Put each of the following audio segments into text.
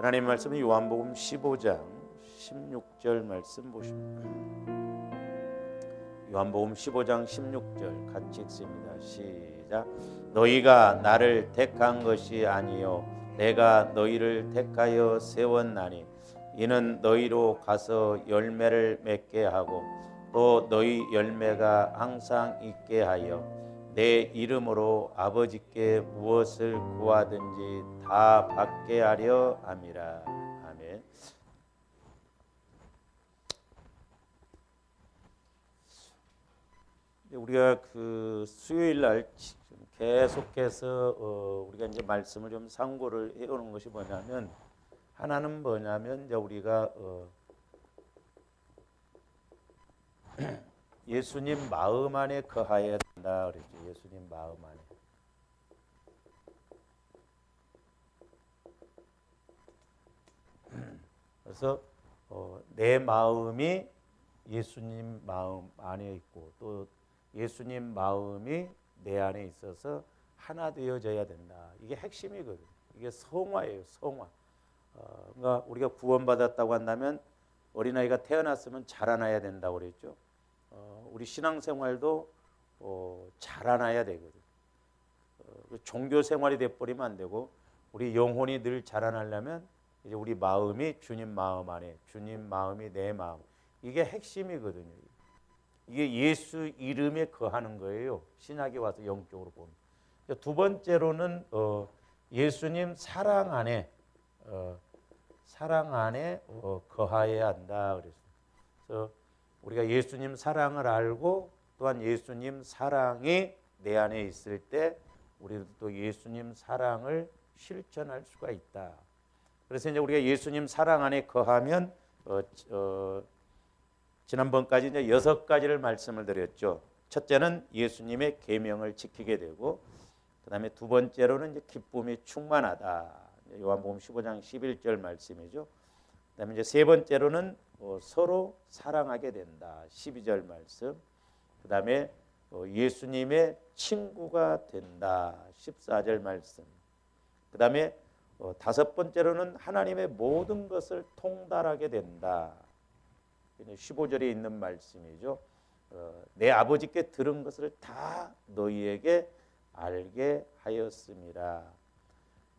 하나님 말씀은 요한복음 15장 16절 말씀 보십니다. 요한복음 15장 16절 같이 읽습니다. 시작. 너희가 나를 택한 것이 아니요 내가 너희를 택하여 세웠나니 이는 너희로 가서 열매를 맺게 하고 또 너희 열매가 항상 있게 하여 내 이름으로 아버지께 무엇을 구하든지 다 받게 하려 함이라. 아멘. 우리가 그 수요일 날 계속해서 우리가 이제 말씀을 좀 상고를 해오는 것이 뭐냐면, 하나는 뭐냐면 이제 우리가 예수님 마음 안에 거하여야 된다 그랬죠. 예수님 마음 안에. 그래서 내 마음이 예수님 마음 안에 있고 또 예수님 마음이 내 안에 있어서 하나 되어져야 된다. 이게 핵심이거든요. 이게 성화예요. 성화. 그러니까 우리가 구원받았다고 한다면 어린아이가 태어났으면 자라나야 된다고 그랬죠. 우리 신앙생활도 자라나야 되거든요. 종교 생활이 돼버리면 안 되고 우리 영혼이 늘 자라나려면 이제 우리 마음이 주님 마음 안에, 주님 마음이 내 마음, 이게 핵심이거든요. 이게 예수 이름에 거하는 거예요. 신약에 와서 영적으로 보면. 두 번째로는 예수님 사랑 안에 거하여야 한다. 그래서 우리가 예수님 사랑을 알고 또한 예수님 사랑이 내 안에 있을 때 우리도 또 예수님 사랑을 실천할 수가 있다. 그래서 이제 우리가 예수님 사랑 안에 거하면 지난번까지 이제 6가지를 말씀을 드렸죠. 첫째는 예수님의 계명을 지키게 되고, 그다음에 두 번째로는 이제 기쁨이 충만하다. 요한복음 15장 11절 말씀이죠. 그다음에 이제 세 번째로는 서로 사랑하게 된다. 12절 말씀. 그다음에 예수님의 친구가 된다. 14절 말씀. 그다음에 다섯 번째로는 하나님의 모든 것을 통달하게 된다. 15절에 있는 말씀이죠. 내 아버지께 들은 것을 다 너희에게 알게 하였습니다.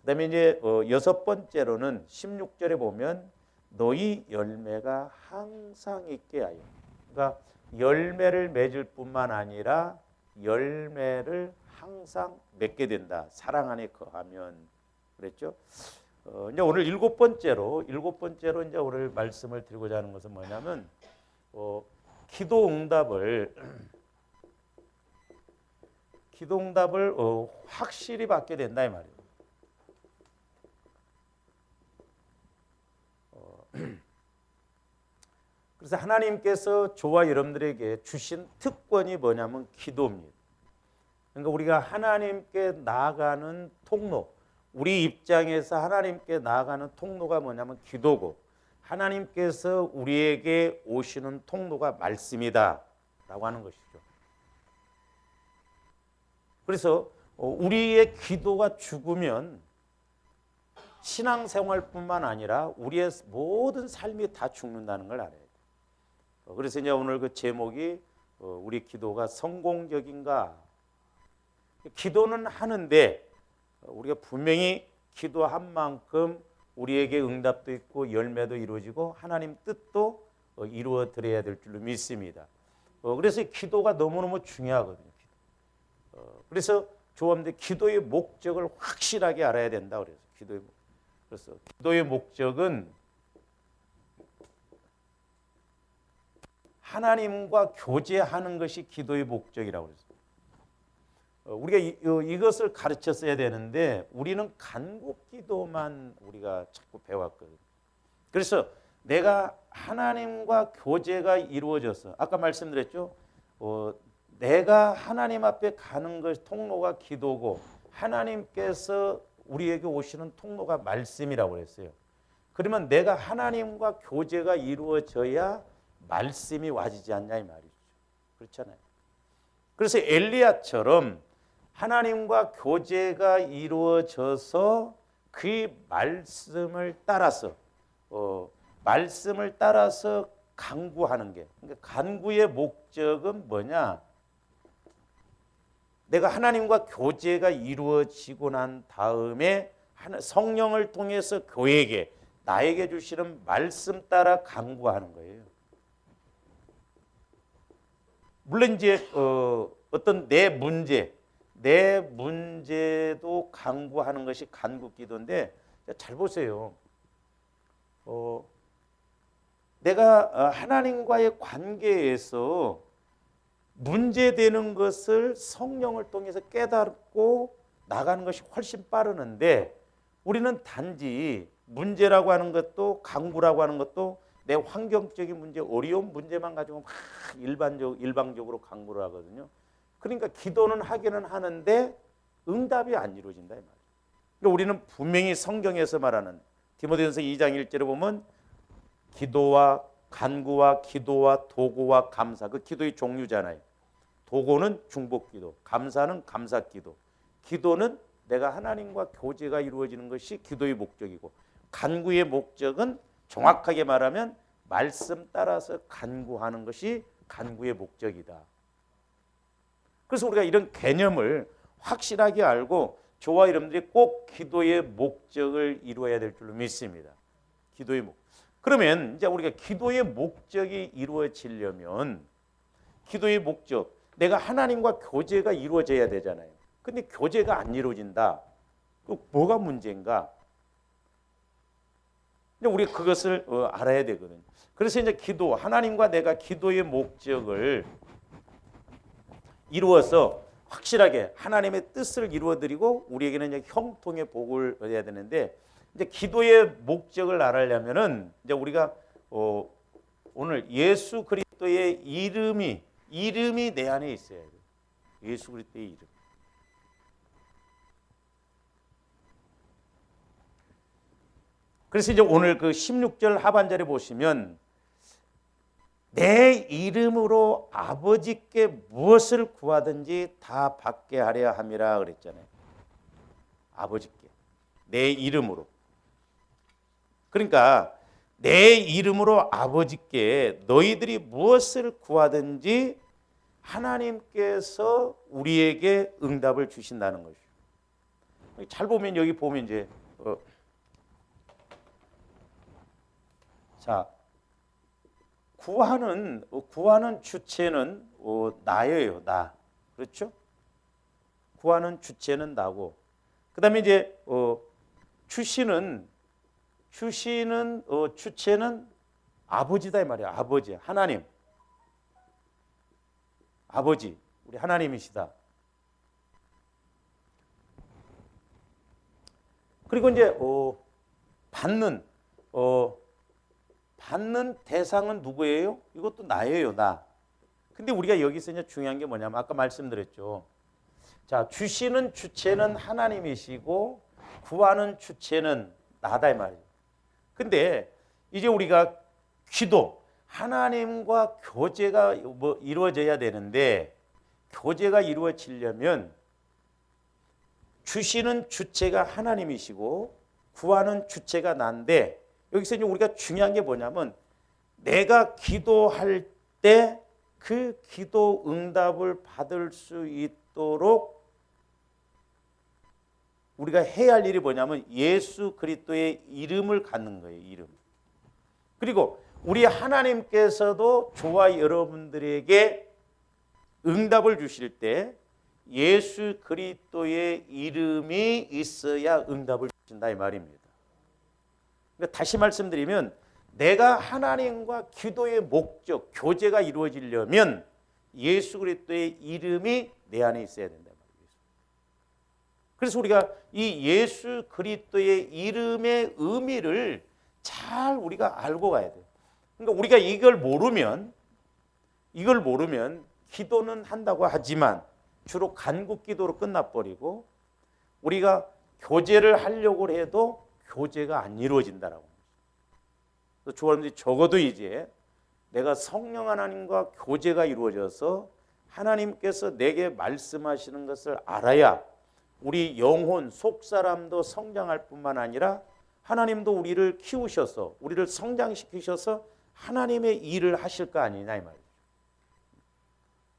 그다음에 이제 여섯 번째로는 16절에 보면 너희 열매가 항상 있게 하여. 그러니까 열매를 맺을 뿐만 아니라 열매를 항상 맺게 된다. 사랑 안에 거하면. 그랬죠. 이제 오늘 일곱 번째로 이제 오늘 말씀을 드리고자 하는 것은 뭐냐면 기도 응답을 확실히 받게 된다 이 말이에요. 그래서 하나님께서 저와 여러분들에게 주신 특권이 뭐냐면 기도입니다. 그러니까 우리가 하나님께 나아가는 통로, 우리 입장에서 하나님께 나아가는 통로가 뭐냐면 기도고, 하나님께서 우리에게 오시는 통로가 말씀이다 라고 하는 것이죠. 그래서 우리의 기도가 죽으면 신앙생활뿐만 아니라 우리의 모든 삶이 다 죽는다는 걸 알아야 돼요. 그래서 이제 오늘 그 제목이 우리 기도가 성공적인가? 기도는 하는데 우리가 분명히 기도한 만큼 우리에게 응답도 있고 열매도 이루어지고 하나님 뜻도 이루어 드려야 될 줄로 믿습니다. 그래서 기도가 너무너무 중요하거든요. 그래서 조합원들 기도의 목적을 확실하게 알아야 된다. 그래서 기도의 목적은 하나님과 교제하는 것이 기도의 목적이라고 그랬어요. 우리가 이것을 가르쳤어야 되는데 우리는 간곡 기도만 우리가 자꾸 배웠거든요. 그래서 내가 하나님과 교제가 이루어져서 아까 말씀드렸죠. 내가 하나님 앞에 가는 것 통로가 기도고 하나님께서 우리에게 오시는 통로가 말씀이라고 그랬어요. 그러면 내가 하나님과 교제가 이루어져야 말씀이 와지지 않냐 이 말이죠. 그렇잖아요. 그래서 엘리야처럼 하나님과 교제가 이루어져서 그 말씀을 따라서 말씀을 따라서 간구하는 게, 그러니까 간구의 목적은 뭐냐? 내가 하나님과 교제가 이루어지고 난 다음에 성령을 통해서 교회에게 나에게 주시는 말씀 따라 간구하는 거예요. 물론 이제 어떤 내 문제도 간구하는 것이 간구기도인데, 잘 보세요. 내가 하나님과의 관계에서 문제되는 것을 성령을 통해서 깨닫고 나가는 것이 훨씬 빠르는데, 우리는 단지 문제라고 하는 것도 간구라고 하는 것도 내 환경적인 문제, 어려운 문제만 가지고 막 일방적으로 간구를 하거든요. 그러니까 기도는 하기는 하는데 응답이 안 이루어진다 이 말이에요. 그러니까 우리는 분명히 성경에서 말하는 디모데전서 2장 1절에 보면 기도와 간구와 기도와 도구와 감사, 그 기도의 종류잖아요. 도구는 중보기도, 감사는 감사기도, 기도는 내가 하나님과 교제가 이루어지는 것이 기도의 목적이고, 간구의 목적은 정확하게 말하면 말씀 따라서 간구하는 것이 간구의 목적이다. 그래서 우리가 이런 개념을 확실하게 알고 저와 여러분들이 꼭 기도의 목적을 이루어야 될 줄로 믿습니다. 기도의 목적. 그러면 이제 우리가 기도의 목적이 이루어지려면, 기도의 목적, 내가 하나님과 교제가 이루어져야 되잖아요. 근데 교제가 안 이루어진다. 뭐가 문제인가? 우리가 그것을 알아야 되거든요. 그래서 이제 기도, 하나님과 내가 기도의 목적을 이루어서 확실하게 하나님의 뜻을 이루어드리고 우리에게는 이제 형통의 복을 얻어야 되는데, 이제 기도의 목적을 알아려면은 이제 우리가 오늘 예수 그리스도의 이름이 내 안에 있어야 돼요. 예수 그리스도의 이름. 그래서 이제 오늘 그 16절 하반절에 보시면 내 이름으로 아버지께 무엇을 구하든지 다 받게 하려 함이라 그랬잖아요. 아버지께. 내 이름으로. 그러니까 내 이름으로 아버지께 너희들이 무엇을 구하든지 하나님께서 우리에게 응답을 주신다는 것이죠. 잘 보면 여기 보면 이제 자, 구하는 주체는 나예요, 나. 그렇죠? 구하는 주체는 나고, 그다음에 이제 주시는 주체는 아버지다 이 말이야. 아버지, 하나님, 아버지, 우리 하나님이시다. 그리고 이제 받는 대상은 누구예요? 이것도 나예요, 나. 근데 우리가 여기서 이제 중요한 게 뭐냐면 아까 말씀드렸죠. 자, 주시는 주체는 하나님이시고 구하는 주체는 나다 이 말이에요. 근데 이제 우리가 기도, 하나님과 교제가 이루어져야 되는데, 교제가 이루어지려면 주시는 주체가 하나님이시고 구하는 주체가 난데, 여기서 이제 우리가 중요한 게 뭐냐면 내가 기도할 때 그 기도 응답을 받을 수 있도록 우리가 해야 할 일이 뭐냐면 예수 그리스도의 이름을 갖는 거예요. 이름. 그리고 우리 하나님께서도 저와 여러분들에게 응답을 주실 때 예수 그리스도의 이름이 있어야 응답을 주신다 이 말입니다. 그러니까 다시 말씀드리면 내가 하나님과 기도의 목적, 교제가 이루어지려면 예수 그리스도의 이름이 내 안에 있어야 된다 말이에요. 그래서 우리가 이 예수 그리스도의 이름의 의미를 잘 우리가 알고 가야 돼요. 그러니까 우리가 이걸 모르면 기도는 한다고 하지만 주로 간구 기도로 끝나버리고, 우리가 교제를 하려고 해도 교제가 안 이루어진다라고. 주님들이 적어도 이제 내가 성령 하나님과 교제가 이루어져서 하나님께서 내게 말씀하시는 것을 알아야 우리 영혼 속 사람도 성장할 뿐만 아니라 하나님도 우리를 키우셔서 우리를 성장시키셔서 하나님의 일을 하실 거 아니냐 이 말이죠.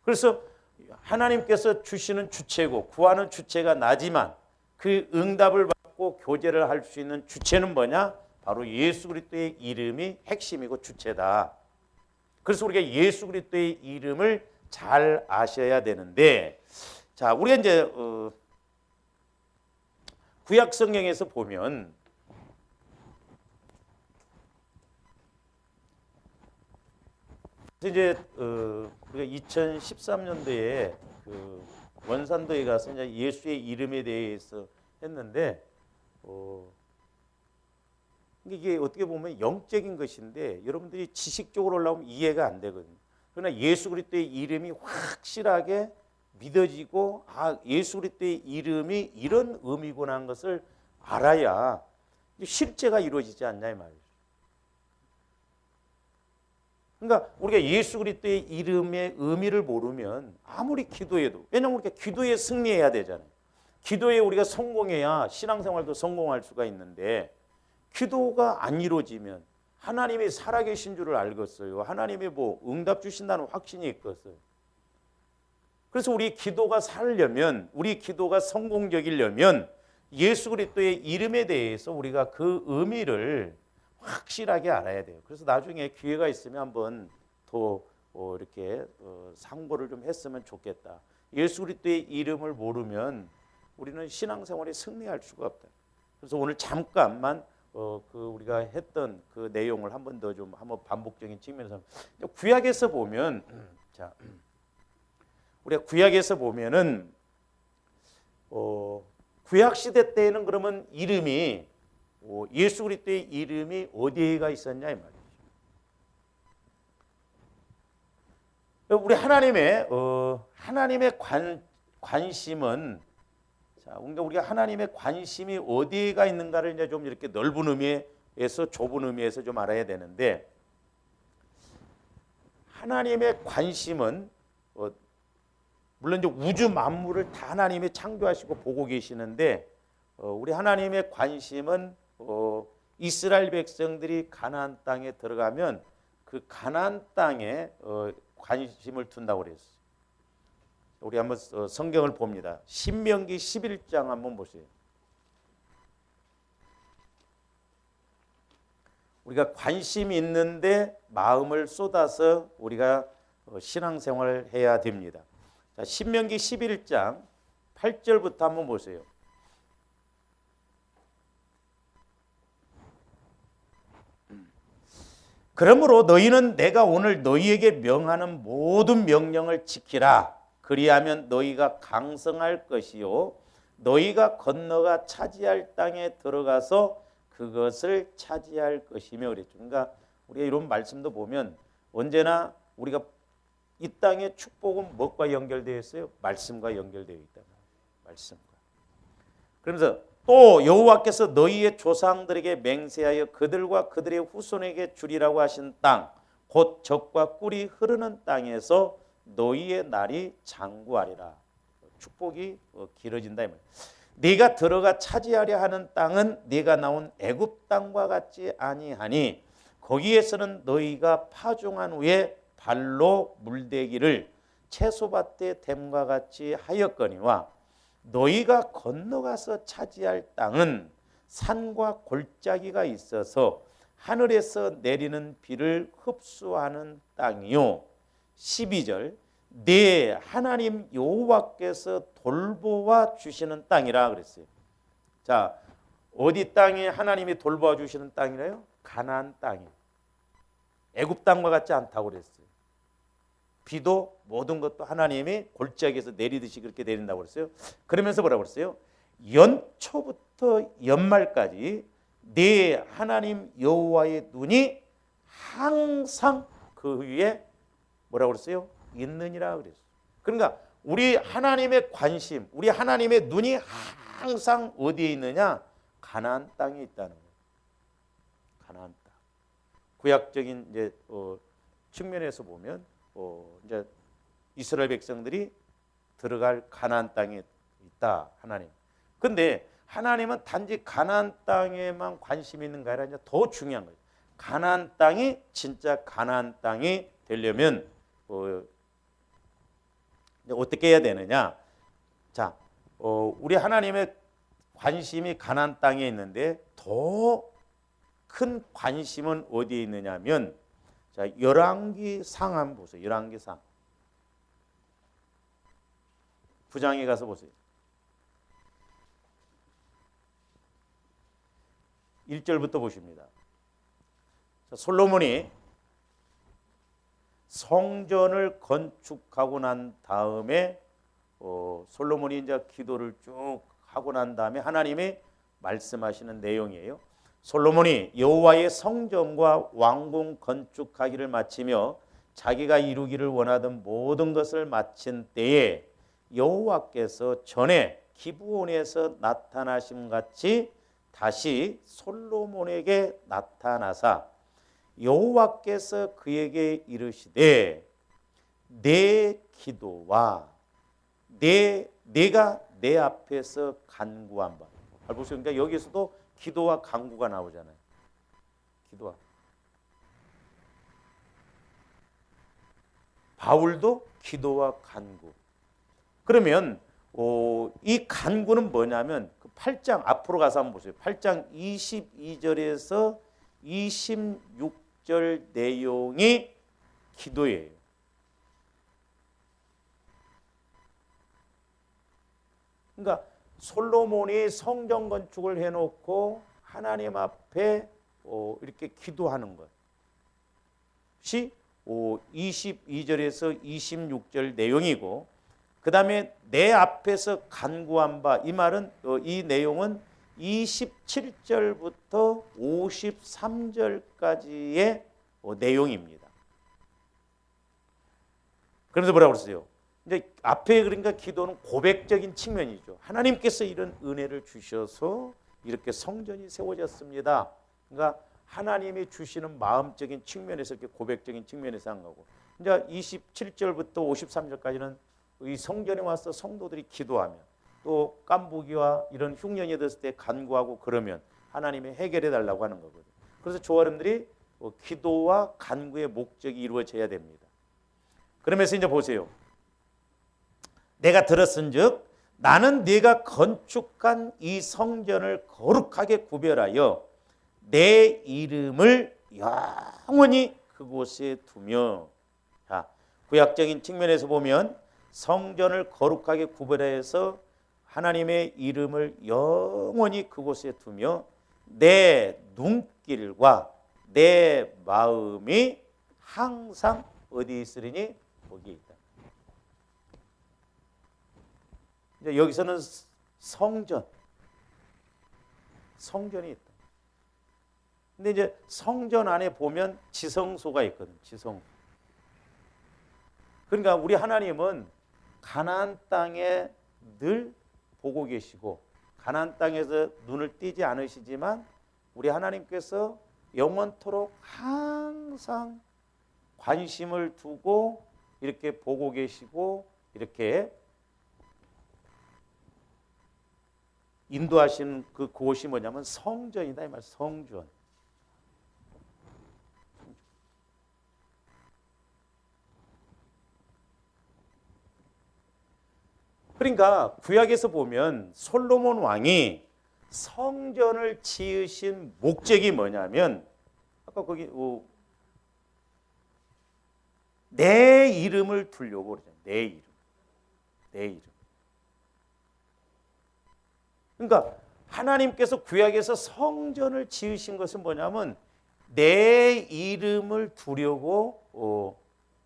그래서 하나님께서 주시는 주체고 구하는 주체가 나지만 그 응답을 받고 교제를 할 수 있는 주체는 뭐냐? 바로 예수 그리스도의 이름이 핵심이고 주체다. 그래서 우리가 예수 그리스도의 이름을 잘 아셔야 되는데, 자, 우리가 이제 구약 성경에서 보면 이제 우리가 2013년도에 그 원산도에 가서 이제 예수의 이름에 대해서 했는데, 이게 어떻게 보면 영적인 것인데 여러분들이 지식적으로 올라오면 이해가 안 되거든요. 그러나 예수 그리스도의 이름이 확실하게 믿어지고, 아, 예수 그리스도의 이름이 이런 의미구나 하는 것을 알아야 실제가 이루어지지 않냐 이 말이죠. 그러니까 우리가 예수 그리스도의 이름의 의미를 모르면 아무리 기도해도, 왜냐하면 우리가 기도에 승리해야 되잖아요. 기도에 우리가 성공해야 신앙생활도 성공할 수가 있는데, 기도가 안 이루어지면 하나님이 살아계신 줄을 알겠어요. 하나님이 뭐 응답 주신다는 확신이 있겠어요. 그래서 우리 기도가 살려면, 우리 기도가 성공적이려면 예수 그리스도의 이름에 대해서 우리가 그 의미를 확실하게 알아야 돼요. 그래서 나중에 기회가 있으면 한번 더 이렇게 상고를 좀 했으면 좋겠다. 예수 그리스도의 이름을 모르면 우리는 신앙생활에 승리할 수가 없다. 그래서 오늘 잠깐만 우리가 했던 그 내용을 한 번 더 좀 한번 반복적인 측면에서, 구약에서 보면, 자, 우리가 구약에서 보면은 구약 시대 때에는 그러면 이름이 예수 그리스도의 이름이 어디에가 있었냐 이 말이죠. 우리 하나님의 관심은, 자, 우리가 하나님의 관심이 어디에가 있는가를 이제 좀 이렇게 넓은 의미에서 좁은 의미에서 좀 알아야 되는데, 하나님의 관심은 물론 이제 우주 만물을 다 하나님이 창조하시고 보고 계시는데, 우리 하나님의 관심은 이스라엘 백성들이 가나안 땅에 들어가면 그 가나안 땅에 관심을 둔다고 그랬어요. 우리 한번 성경을 봅니다. 신명기 11장 한번 보세요. 우리가 관심이 있는데 마음을 쏟아서 우리가 신앙생활을 해야 됩니다. 자, 신명기 11장 8절부터 한번 보세요. 그러므로 너희는 내가 오늘 너희에게 명하는 모든 명령을 지키라. 그리하면 너희가 강성할 것이요 너희가 건너가 차지할 땅에 들어가서 그것을 차지할 것이며 그랬죠. 그러니까 우리가 이런 말씀도 보면 언제나 우리가 이 땅의 축복은 무엇과 연결되어 있어요? 말씀과 연결되어 있다. 말씀과. 그러면서 또 여호와께서 너희의 조상들에게 맹세하여 그들과 그들의 후손에게 주리라고 하신 땅, 곧 젖과 꿀이 흐르는 땅에서 너희의 날이 장구하리라. 축복이 길어진다 이 말이야. 네가 들어가 차지하려 하는 땅은 네가 나온 애굽 땅과 같지 아니하니 거기에서는 너희가 파종한 후에 발로 물대기를 채소밭에 댐과 같이 하였거니와 너희가 건너가서 차지할 땅은 산과 골짜기가 있어서 하늘에서 내리는 비를 흡수하는 땅이요. 12절 네 하나님 여호와께서 돌보아 주시는 땅이라 그랬어요. 자, 어디 땅에 하나님이 돌보아 주시는 땅이래요? 가나안 땅이에요. 애굽 땅과 같지 않다고 그랬어요. 비도 모든 것도 하나님이 골짜기에서 내리듯이 그렇게 내린다고 그랬어요. 그러면서 뭐라고 그랬어요? 연초부터 연말까지 네 하나님 여호와의 눈이 항상 그 위에 뭐라고 그랬어요? 있느니라 그랬어요. 그러니까 우리 하나님의 관심, 우리 하나님의 눈이 항상 어디에 있느냐? 가나안 땅에 있다는 거예요. 가나안 땅. 구약적인 이제 측면에서 보면 이제 이스라엘 백성들이 들어갈 가나안 땅에 있다 하나님. 근데 하나님은 단지 가나안 땅에만 관심이 있는 게 아니라 이제 더 중요한 거예요. 가나안 땅이 진짜 가나안 땅이 되려면 어떻게 해야 되느냐? 자, 우리 하나님의 관심이 가나안 땅에 있는데 더 큰 관심은 어디에 있느냐면, 자, 열왕기상 한번 보세요. 열왕기상 9장에 가서 보세요. 1절부터 보십니다. 자, 솔로몬이 성전을 건축하고 난 다음에 솔로몬이 이제 기도를 쭉 하고 난 다음에 하나님이 말씀하시는 내용이에요. 솔로몬이 여호와의 성전과 왕궁 건축하기를 마치며 자기가 이루기를 원하던 모든 것을 마친 때에 여호와께서 전에 기브온에서 나타나심 같이 다시 솔로몬에게 나타나사 여호와께서 그에게 이르시되 내 기도와 내가 내 앞에서 간구한 바. 보세요. 그러니까 여기서도 기도와 간구가 나오잖아요. 기도와. 바울도 기도와 간구. 그러면 이 간구는 뭐냐면 그 8장 앞으로 가서 한번 보세요. 8장 22절에서 26절 내용이 기도예요. 그러니까 솔로몬이 성전 건축을 해놓고 하나님 앞에 이렇게 기도하는 것이 22절에서 26절 내용이고, 그 다음에 내 앞에서 간구한 바, 이 말은 이 내용은 27절부터 53절까지의 내용입니다. 그래서 뭐라고 그랬어요? 이제 앞에 그러니까 기도는 고백적인 측면이죠. 하나님께서 이런 은혜를 주셔서 이렇게 성전이 세워졌습니다. 그러니까 하나님이 주시는 마음적인 측면에서 이렇게 고백적인 측면에서 한 거고, 이제 27절부터 53절까지는 이 성전에 와서 성도들이 기도하면 또 깐부기와 이런 흉년이 됐을 때 간구하고 그러면 하나님이 해결해 달라고 하는 거거든요. 그래서 조아름들이 기도와 간구의 목적이 이루어져야 됩니다. 그러면서 이제 보세요. 내가 들었은즉 나는 네가 건축한 이 성전을 거룩하게 구별하여 내 이름을 영원히 그곳에 두며. 자, 구약적인 측면에서 보면 성전을 거룩하게 구별해서 하나님의 이름을 영원히 그곳에 두며 내 눈길과 내 마음이 항상 어디 있으리니 거기에 있다. 이제 여기서는 성전이 있다. 근데 이제 성전 안에 보면 지성소가 있거든. 지성소. 그러니까 우리 하나님은 가나안 땅에 늘 보고 계시고 가나안 땅에서 눈을 띄지 않으시지만 우리 하나님께서 영원토록 항상 관심을 두고 이렇게 보고 계시고 이렇게 인도하시는 그곳이 뭐냐면 성전이다 이 말. 성전. 그러니까 구약에서 보면 솔로몬 왕이 성전을 지으신 목적이 뭐냐면 아까 거기 내 이름을 두려고 그러잖아요. 내 이름. 내 이름. 그러니까 하나님께서 구약에서 성전을 지으신 것은 뭐냐면 내 이름을 두려고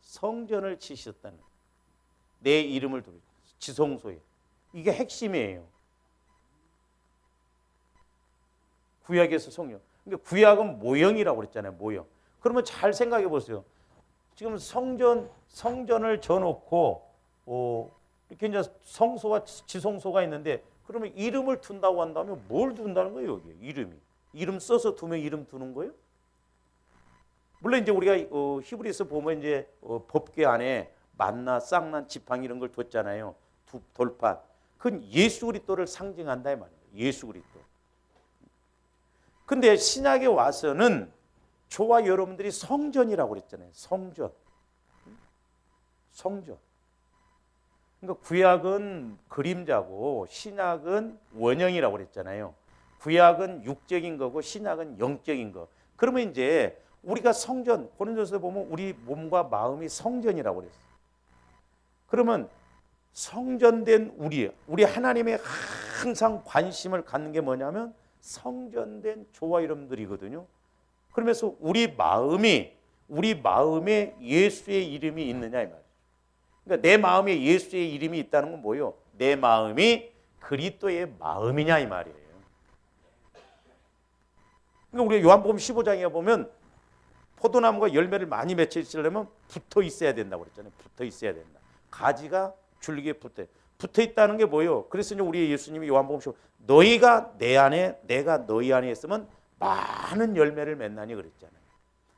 성전을 지으셨다는 거예요. 내 이름을 두려고. 지성소에. 이게 핵심이에요. 구약에서 성령. 그러니까 구약은 모형이라고 그랬잖아요. 모형. 그러면 잘 생각해 보세요. 지금 성전을 져놓고 이렇게 이제 성소와 지성소가 있는데 그러면 이름을 둔다고 한다면 뭘 둔다는 거예요, 여기에? 이름이. 이름 써서 두면 이름 두는 거예요? 물론 이제 우리가 히브리서 보면 이제 법궤 안에 만나, 쌍난, 지팡이 이런 걸 뒀잖아요. 두 돌판. 그건 예수 그리스도를 상징한다 이 말이에요. 예수 그리스도. 근데 신약에 와서는 저와 여러분들이 성전이라고 그랬잖아요. 성전. 그러니까 구약은 그림자고 신약은 원형이라고 그랬잖아요. 구약은 육적인 거고 신약은 영적인 거. 그러면 이제 우리가 성전, 고린도서에 보면 우리 몸과 마음이 성전이라고 그랬어요. 그러면 성전된 우리 하나님의 항상 관심을 갖는 게 뭐냐면 성전된 저와 여러분들이거든요. 그러면서 우리 마음에 예수의 이름이 있느냐 이 말이에요. 그러니까 내 마음에 예수의 이름이 있다는 건 뭐예요? 내 마음이 그리스도의 마음이냐 이 말이에요. 그러니까 우리가 요한복음 15장에 보면 포도나무가 열매를 많이 맺히려면 붙어 있어야 된다고 그랬잖아요. 붙어 있어야 된다. 가지가 줄기에 붙어 있다는 게 뭐예요? 그래서 이제 우리 예수님이 요한복음 15 너희가 내 안에 내가 너희 안에 있으면 많은 열매를 맺나니 그랬잖아요.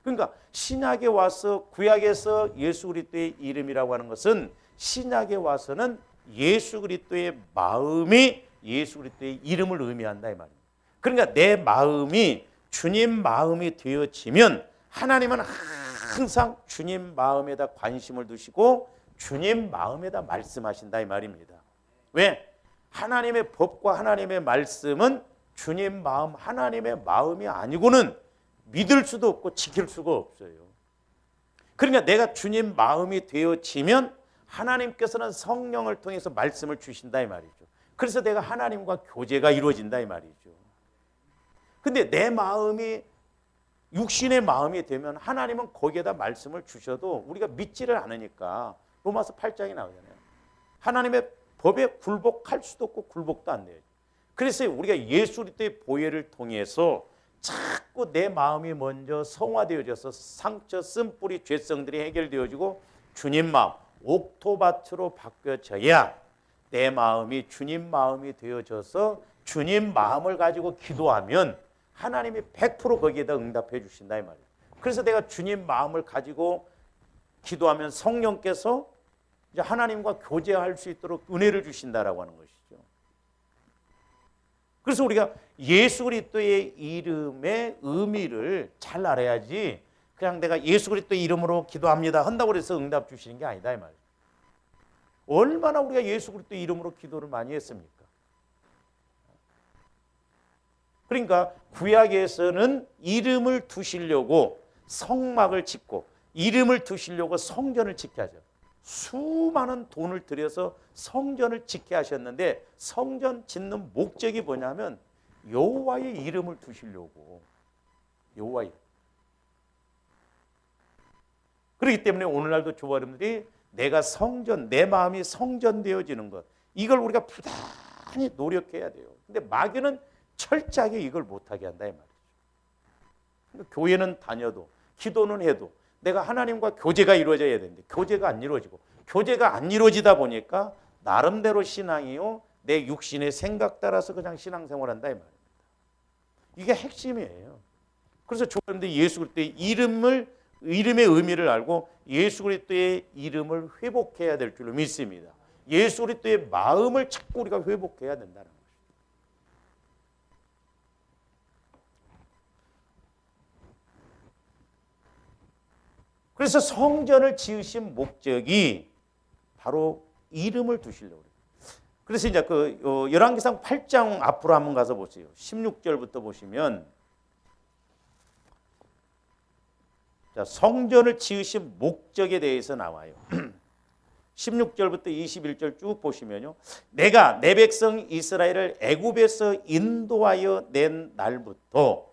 그러니까 신약에 와서 구약에서 예수 그리스도의 이름이라고 하는 것은 신약에 와서는 예수 그리스도의 마음이 예수 그리스도의 이름을 의미한다 이 말입니다. 그러니까 내 마음이 주님 마음이 되어지면 하나님은 항상 주님 마음에다 관심을 두시고 주님 마음에다 말씀하신다 이 말입니다. 왜? 하나님의 법과 하나님의 말씀은 주님 마음, 하나님의 마음이 아니고는 믿을 수도 없고 지킬 수가 없어요. 그러니까 내가 주님 마음이 되어지면 하나님께서는 성령을 통해서 말씀을 주신다 이 말이죠. 그래서 내가 하나님과 교제가 이루어진다 이 말이죠. 근데 내 마음이 육신의 마음이 되면 하나님은 거기에다 말씀을 주셔도 우리가 믿지를 않으니까 로마서 8장에 나오잖아요. 하나님의 법에 굴복할 수도 없고 굴복도 안 돼요. 그래서 우리가 예수 그리스도의 보혈을 통해서 자꾸 내 마음이 먼저 성화되어져서 상처, 쓴뿌리, 죄성들이 해결되어지고 주님 마음, 옥토밭으로 바뀌어져야 내 마음이 주님 마음이 되어져서 주님 마음을 가지고 기도하면 하나님이 100% 거기에다 응답해 주신다 이 말이에요. 그래서 내가 주님 마음을 가지고 기도하면 성령께서 이제 하나님과 교제할 수 있도록 은혜를 주신다라고 하는 것이죠. 그래서 우리가 예수 그리스도의 이름의 의미를 잘 알아야지 그냥 내가 예수 그리스도의 이름으로 기도합니다 한다고 해서 응답 주시는 게 아니다 이 말이에요. 얼마나 우리가 예수 그리스도의 이름으로 기도를 많이 했습니까? 그러니까 구약에서는 이름을 두시려고 성막을 짓고 이름을 두시려고 성전을 짓게 하죠. 수많은 돈을 들여서 성전을 짓게 하셨는데 성전 짓는 목적이 뭐냐면 여호와의 이름을 두시려고. 여호와의. 그렇기 때문에 오늘날도 저와 여러분들이 내가 성전, 내 마음이 성전되어지는 것, 이걸 우리가 부단히 노력해야 돼요. 근데 마귀는 철저하게 이걸 못하게 한다 이 말이죠. 교회는 다녀도 기도는 해도 내가 하나님과 교제가 이루어져야 되는데 교제가 안 이루어지고 교제가 안 이루어지다 보니까 나름대로 신앙이요 내 육신의 생각 따라서 그냥 신앙생활한다 이 말입니다. 이게 핵심이에요. 그래서 여러분들 예수 그리스도의 이름의 의미를 알고 예수 그리스도의 이름을 회복해야 될 줄로 믿습니다. 예수 그리스도의 마음을 자꾸 우리가 회복해야 된다는 거예요. 그래서 성전을 지으신 목적이 바로 이름을 두시려고 그래요. 그래서 이제 열왕기상 8장 앞으로 한번 가서 보세요. 16절부터 보시면 자, 성전을 지으신 목적에 대해서 나와요. 16절부터 21절 쭉 보시면요. 내가 내 백성 이스라엘을 애굽에서 인도하여 낸 날부터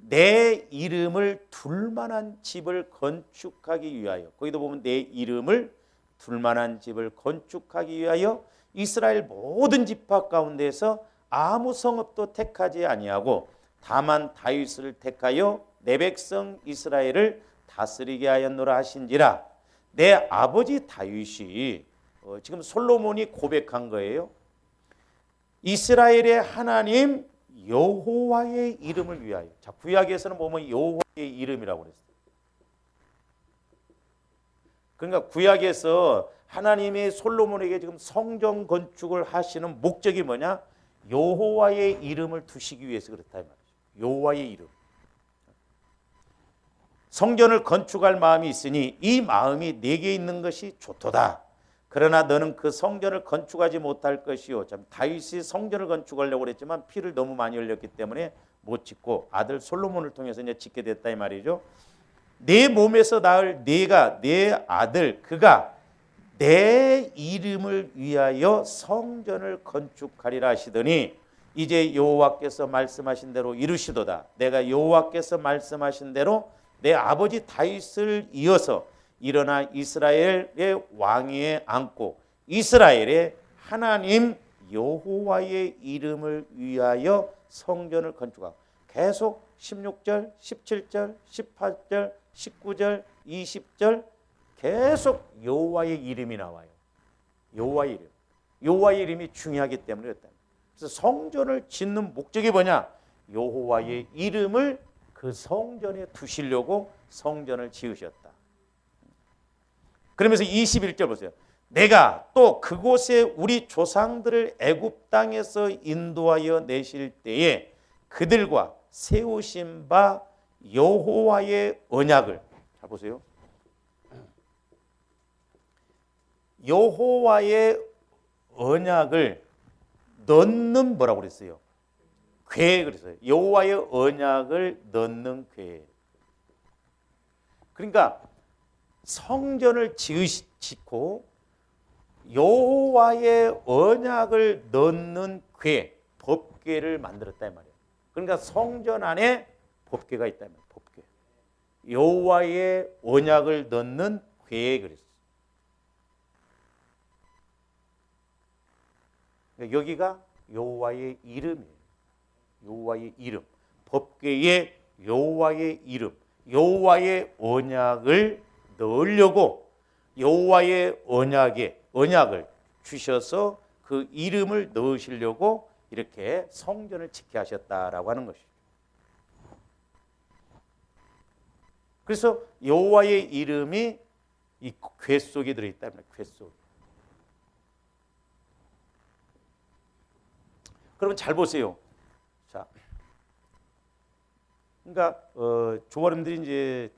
내 이름을 둘만한 집을 건축하기 위하여, 거기도 보면 내 이름을 둘만한 집을 건축하기 위하여 이스라엘 모든 지파 가운데서 아무 성읍도 택하지 아니하고 다만 다윗을 택하여 내 백성 이스라엘을 다스리게 하였노라 하신지라. 내 아버지 다윗이 지금 솔로몬이 고백한 거예요. 이스라엘의 하나님 여호와의 이름을 위하여. 자, 구약에서는 보면 여호와의 이름이라고 그랬어요. 그러니까 구약에서 하나님이 솔로몬에게 지금 성전 건축을 하시는 목적이 뭐냐? 여호와의 이름을 두시기 위해서 그렇다 이 말이죠. 여호와의 이름. 성전을 건축할 마음이 있으니 이 마음이 내게 있는 것이 좋도다. 그러나 너는 그 성전을 건축하지 못할 것이요. 참 다윗이 성전을 건축하려고 그랬지만 피를 너무 많이 흘렸기 때문에 못 짓고 아들 솔로몬을 통해서 이제 짓게 됐다 이 말이죠. 내 몸에서 낳을 네가 내 아들 그가 내 이름을 위하여 성전을 건축하리라 하시더니 이제 여호와께서 말씀하신 대로 이루시도다. 내가 여호와께서 말씀하신 대로 내 아버지 다윗을 이어서 일어나 이스라엘의 왕위에 앉고 이스라엘의 하나님 여호와의 이름을 위하여 성전을 건축하고 계속 16절, 17절, 18절, 19절, 20절 계속 여호와의 이름이 나와요. 여호와의 이름. 여호와의 이름이 중요하기 때문에 그렇다. 그래서 성전을 짓는 목적이 뭐냐? 여호와의 이름을 그 성전에 두시려고 성전을 지으셨다. 그러면서 21절 보세요. 내가 또 그곳에 우리 조상들을 애굽 땅에서 인도하여 내실 때에 그들과 세우신 바 여호와의 언약을 잘 보세요. 여호와의 언약을 넣는 뭐라고 그랬어요? 궤 그랬어요. 여호와의 언약을 넣는 궤. 그러니까 성전을 짓고 여호와의 언약을 넣는 궤, 법궤를 만들었다 이 말이에요. 그러니까 성전 안에 법궤가 있다 이 말이에요. 법궤. 여호와의 언약을 넣는 궤 그랬어요. 그러니까 여기가 여호와의 이름이에요. 여호와의 이름. 법궤에 여호와의 이름, 여호와의 언약을 넣으려고 여호와의 언약을 주셔서 그 이름을 넣으시려고 이렇게 성전을 짓게 하셨다라고 하는 것이죠. 그래서 여호와의 이름이 이 궤 속에 들어있다. 궤 속에. 그러면 잘 보세요. 자, 그러니까 조원님들이 이제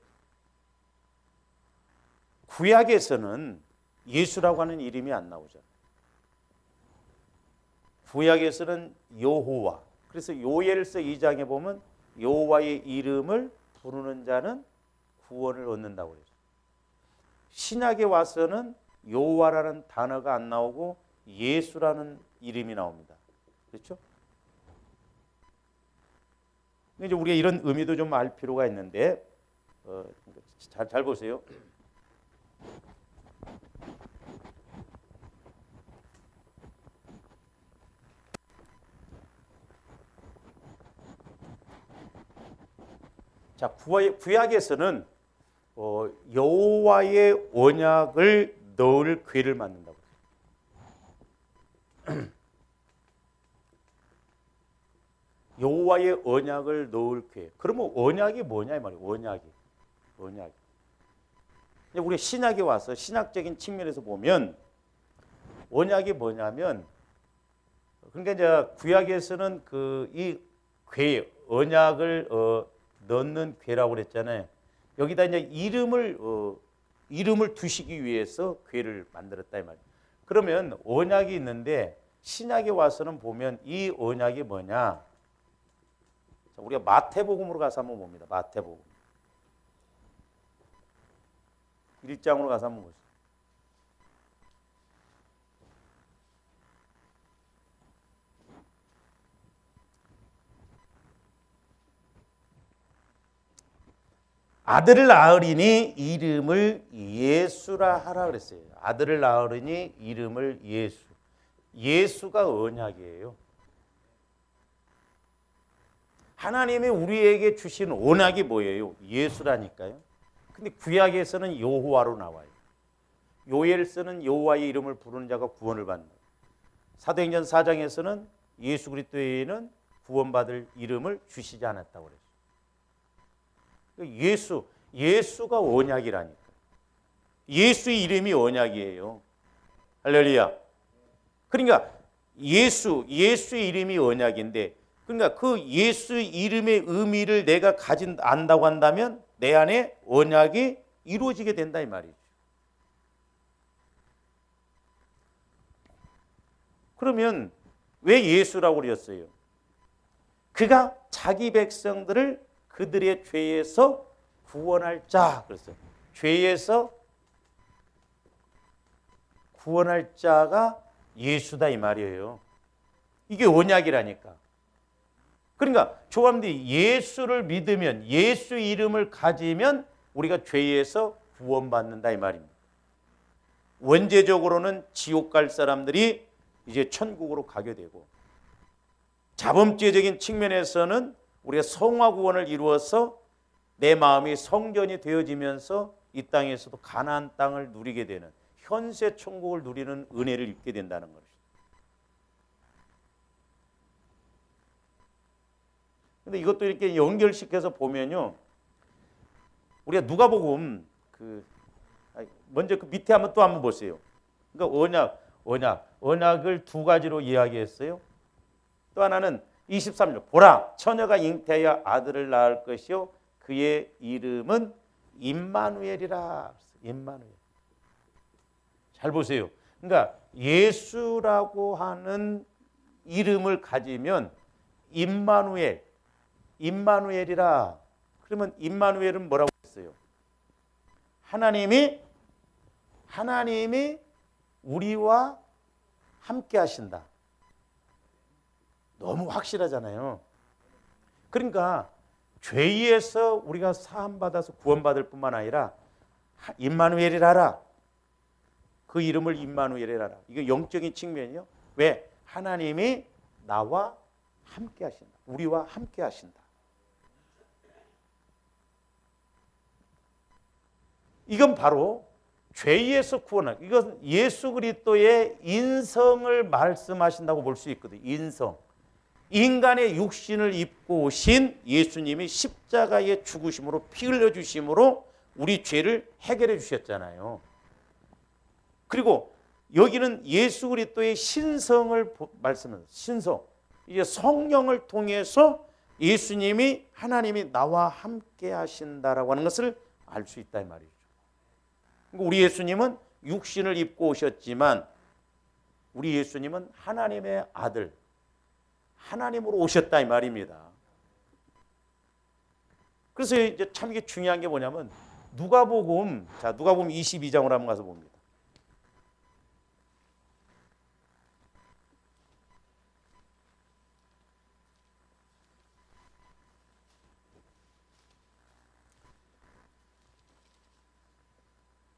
구약에서는 예수라고 하는 이름이 안 나오잖아요. 구약에서는 여호와. 그래서 요엘서 2장에 보면 여호와의 이름을 부르는 자는 구원을 얻는다고 그래요. 신약에 와서는 여호와라는 단어가 안 나오고 예수라는 이름이 나옵니다. 그렇죠? 이제 우리가 이런 의미도 좀 알 필요가 있는데 잘 보세요. 자, 구약에서는 여호와의 언약을 넣을 궤를 만든다고. 여호와의 언약을 넣을 궤. 그러면 언약이 뭐냐 이 말이에요. 언약이. 우리 신약에 와서 신학적인 측면에서 보면 언약이 뭐냐면 그러니까 이제 구약에서는 그 이 궤, 언약을 넣는 궤라고 그랬잖아요. 여기다 이제 이름을 두시기 위해서 궤를 만들었다 이 말이에요. 그러면 언약이 있는데 신약에 와서는 보면 이 언약이 뭐냐? 자, 우리가 마태복음으로 가서 한번 봅니다. 마태복음 1장으로 가서 한번 보시죠. 아들을 낳으리니 이름을 예수라 하라 그랬어요. 아들을 낳으리니 이름을 예수. 예수가 언약이에요. 하나님이 우리에게 주신 언약이 뭐예요? 예수라니까요. 근데 구약에서는 여호와로 나와요. 요엘서는 여호와의 이름을 부르는 자가 구원을 받는다. 사도행전 4장에서는 예수 그리스도에는 구원받을 이름을 주시지 않았다고 그랬어요. 예수가 언약이라니까. 예수의 이름이 언약이에요. 할렐루야. 그러니까 예수의 이름이 언약인데, 그러니까 그 예수의 이름의 의미를 내가 안다고 한다면 내 안에 언약이 이루어지게 된다 이 말이죠. 그러면 왜 예수라고 그랬어요? 그가 자기 백성들을 그들의 죄에서 구원할 자 그랬어요. 죄에서 구원할 자가 예수다 이 말이에요. 이게 언약이라니까. 그러니까 조합원들이 예수를 믿으면, 예수 이름을 가지면 우리가 죄에서 구원받는다 이 말입니다. 원죄적으로는 지옥 갈 사람들이 이제 천국으로 가게 되고, 자범죄적인 측면에서는 우리가 성화 구원을 이루어서 내 마음이 성전이 되어지면서 이 땅에서도 가나안 땅을 누리게 되는, 현세 천국을 누리는 은혜를 입게 된다는 것이죠. 근데 이것도 이렇게 연결시켜서 보면요, 우리가 누가복음 먼저 그 밑에 한번 보세요. 그러니까 언약을 두 가지로 이야기했어요. 또 하나는 23절, 보라 처녀가 잉태하여 아들을 낳을 것이요 그의 이름은 임마누엘이라. 임마누엘. 잘 보세요. 그러니까 예수라고 하는 이름을 가지면 임마누엘이라. 그러면 임마누엘은 뭐라고 했어요? 하나님이 우리와 함께 하신다. 너무 확실하잖아요. 그러니까 죄에서 우리가 사함받아서 구원받을 뿐만 아니라 임마누엘이라라. 그 이름을 임마누엘이라라. 이거 영적인 측면이요. 왜? 하나님이 나와 함께 하신다. 우리와 함께 하신다. 이건 바로 죄에서 구원하는, 이건 예수 그리스도의 인성을 말씀하신다고 볼 수 있거든요. 인성. 인간의 육신을 입고 오신 예수님이 십자가의 죽으심으로 피 흘려주심으로 우리 죄를 해결해 주셨잖아요. 그리고 여기는 예수 그리스도의 신성을 말씀합니다. 신성. 이제 성령을 통해서 예수님이 하나님이 나와 함께 하신다라고 하는 것을 알 수 있다 이 말이죠. 우리 예수님은 육신을 입고 오셨지만 우리 예수님은 하나님의 아들, 하나님으로 오셨다 이 말입니다. 그래서 이제 참 이게 중요한 게 뭐냐면 누가복음 22장으로 한번 가서 봅니다.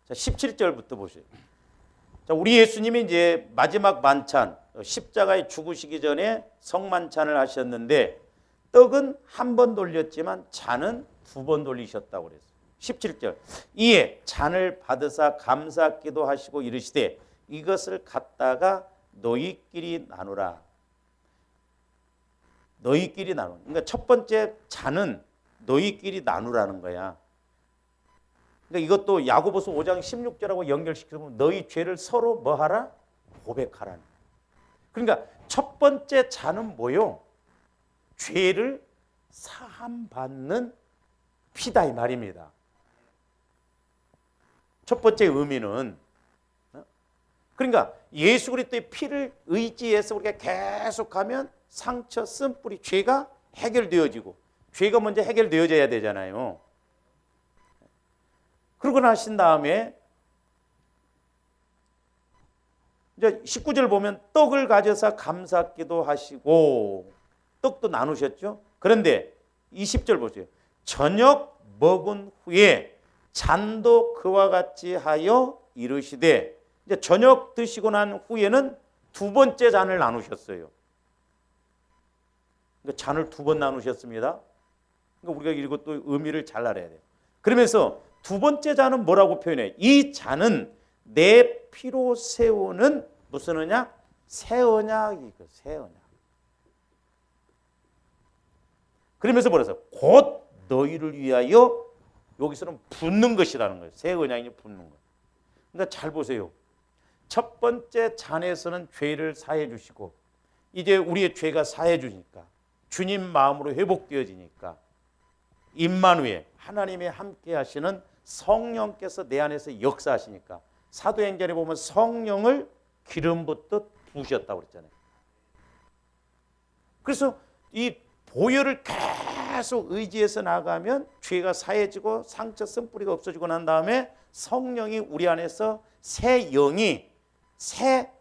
자, 17절부터 보세요. 자, 우리 예수님이 이제 마지막 만찬, 십자가에 죽으시기 전에 성만찬을 하셨는데 떡은 한 번 돌렸지만 잔은 두 번 돌리셨다고 그랬어요. 17절. 이에 잔을 받으사 감사 기도하시고 이르시되 이것을 갖다가 너희끼리 나누라. 너희끼리 나누. 그러니까 첫 번째 잔은 너희끼리 나누라는 거야. 그러니까 이것도 야고보서 5장 16절하고 연결시켜서 너희 죄를 서로 뭐하라? 고백하라는. 그러니까 첫 번째 잔은 뭐요? 죄를 사함받는 피다 이 말입니다. 첫 번째 의미는 그러니까 예수 그리스도의 피를 의지해서 우리가 계속하면 상처, 쓴뿌리, 죄가 해결되어지고 죄가 먼저 해결되어져야 되잖아요. 그러고 나신 다음에 이제 19절 보면 떡을 가져서 감사기도 하시고 떡도 나누셨죠. 그런데 20절 보세요. 저녁 먹은 후에 잔도 그와 같이 하여 이르시되 이제 저녁 드시고 난 후에는 두 번째 잔을 나누셨어요. 그러니까 잔을 두 번 나누셨습니다. 그러니까 우리가 이것도 의미를 잘 알아야 돼요. 그러면서 두 번째 잔은 뭐라고 표현해? 이 잔은 내 피로 세우는 무슨 언약? 새 언약이고 새 언약. 그러면서 뭐라서 곧 너희를 위하여 여기서는 붓는 것이라는 거예요. 새 언약이 붓는 거. 그러니까 잘 보세요. 첫 번째 잔에서는 죄를 사해 주시고 이제 우리의 죄가 사해 주니까 주님 마음으로 회복되어지니까 임마누엘 하나님이 함께 하시는 성령께서 내 안에서 역사하시니까 사도행전에 보면 성령을 기름 붓듯 부으셨다고 그랬잖아요. 그래서 이 보혈을 계속 의지해서 나가면 죄가 사해지고 상처 쓴뿌리가 없어지고 난 다음에 성령이 우리 안에서 새 영이 새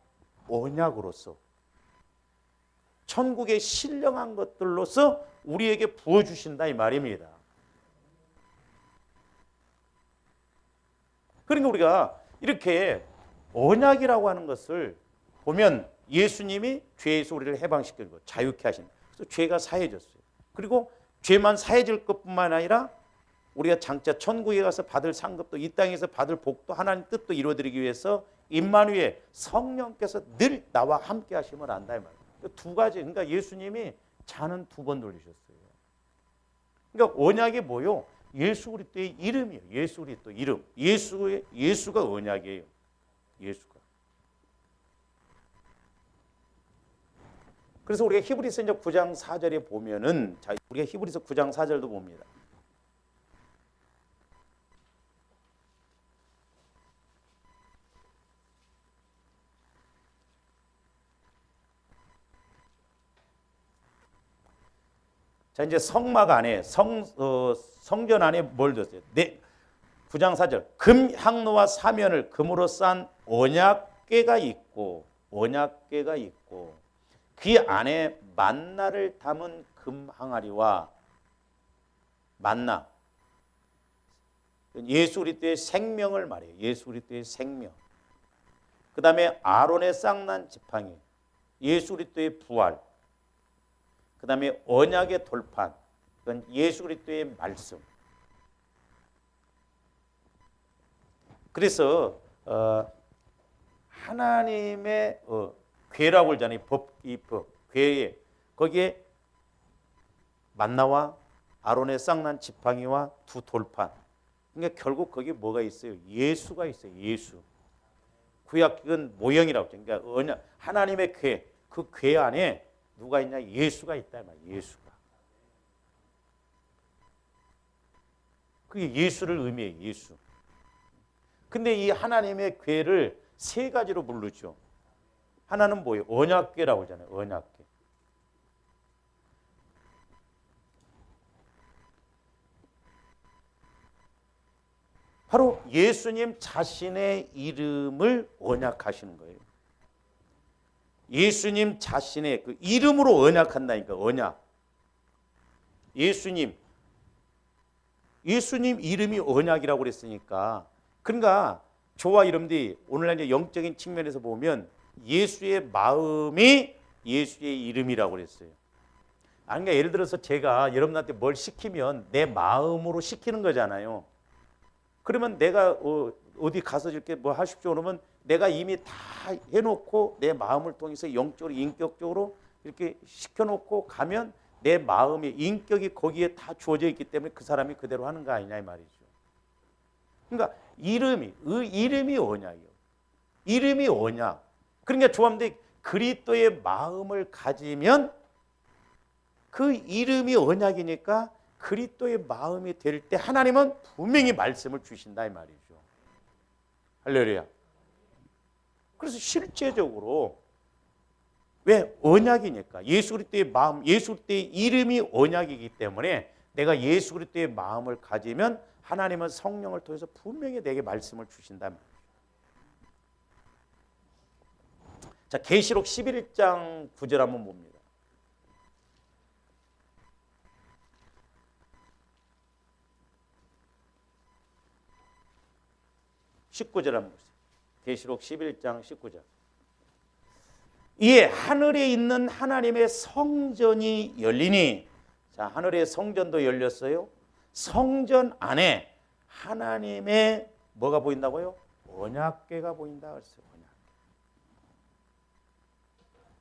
언약으로서 천국의 신령한 것들로서 우리에게 부어주신다 이 말입니다. 그러니까 우리가 이렇게 언약이라고 하는 것을 보면 예수님이 죄에서 우리를 해방시키고 자유케 하신다. 그래서 죄가 사해졌어요. 그리고 죄만 사해질 것뿐만 아니라 우리가 장차 천국에 가서 받을 상급도 이 땅에서 받을 복도 하나님 뜻도 이루어드리기 위해서 임마누엘 성령께서 늘 나와 함께 하심을 안다 이 말이에요. 두 가지. 그러니까 예수님이 잔은 2번 돌리셨어요. 그러니까 언약이 뭐요? 예수 그리스도의 이름이에요. 예수 그리스도 이름. 예수가 언약이에요. 예수가. 그래서 우리가 히브리서 9장 4절에 보면은 자, 우리가 히브리서 9장 4절도 봅니다. 자, 이제 성막 안에 성전 안에 뭘 뒀어요? 9장 4절. 금 향로와 사면을 금으로 싼 언약궤가 있고 그 안에 만나를 담은 금 항아리와 만나 예수 그리스도의 생명을 말해요. 예수 그리스도의 생명. 그다음에 아론의 쌍난 지팡이, 예수 그리스도의 부활. 그다음에 언약의 돌판, 그건 예수 그리스도의 말씀. 그래서 하나님의 궤라고 그러잖아요. 궤에 거기에 만나와 아론의 쌍난 지팡이와 2 돌판. 그러니까 결국 거기에 뭐가 있어요? 예수가 있어요. 예수. 구약은 모형이라고 그러죠. 그러니까 언약, 하나님의 궤, 그 궤 안에 누가 있냐? 예수가 있다 말이야. 예수가. 그게 예수를 의미해요. 예수. 근데 이 하나님의 궤를 3가지로 부르죠. 하나는 뭐예요? 언약궤라고 하잖아요. 언약궤. 바로 예수님 자신의 이름을 언약하시는 거예요. 예수님 자신의 그 이름으로 언약한다니까. 언약. 예수님 이름이 언약이라고 그랬으니까. 그러니까 저와 여러분들이 오늘날 이제 영적인 측면에서 보면 예수의 마음이 예수의 이름이라고 그랬어요. 그러니까 예를 들어서 제가 여러분한테 뭘 시키면 내 마음으로 시키는 거잖아요. 그러면 내가 어디 가서 이렇게 뭐 하십시오 그러면 내가 이미 다 해놓고 내 마음을 통해서 영적으로 인격적으로 이렇게 시켜놓고 가면 내 마음의 인격이 거기에 다 주어져 있기 때문에 그 사람이 그대로 하는 거 아니냐 이 말이죠. 그러니까 이름이 언약이에요. 이름이 언약. 그러니까 조합대 그리스도의 마음을 가지면 그 이름이 언약이니까 그리스도의 마음이 될 때 하나님은 분명히 말씀을 주신다 이 말이죠. 할렐루야. 그래서 실제적으로 왜 언약이니까 예수 그리스도의 마음, 예수 그리스도의 이름이 언약이기 때문에 내가 예수 그리스도의 마음을 가지면 하나님은 성령을 통해서 분명히 내게 말씀을 주신다. 자, 계시록 11장 9절 한번 봅니다. 19절 한번 보세요. 계시록 11장 19절. 이에 하늘에 있는 하나님의 성전이 열리니, 자, 하늘의 성전도 열렸어요. 성전 안에 하나님의 뭐가 보인다고요? 언약궤가 보인다 그랬어요. 언약궤.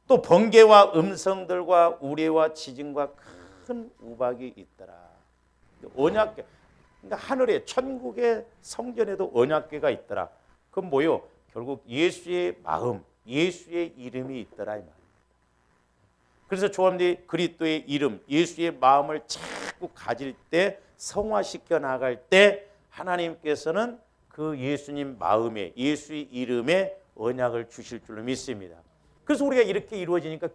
또 번개와 음성들과 우레와 지진과 큰 우박이 있더라. 언약궤. 그러니까 하늘에 천국의 성전에도 언약궤가 있더라. 그건 뭐요? 결국 예수의 마음, 예수의 이름이 있더라 이 말입니다. 그래서 조합들이 그리스도의 이름, 예수의 마음을 자꾸 가질 때, 성화시켜 나갈 때 하나님께서는 그 예수님 마음에, 예수의 이름에 언약을 주실 줄로 믿습니다. 그래서 우리가 이렇게 이루어지니까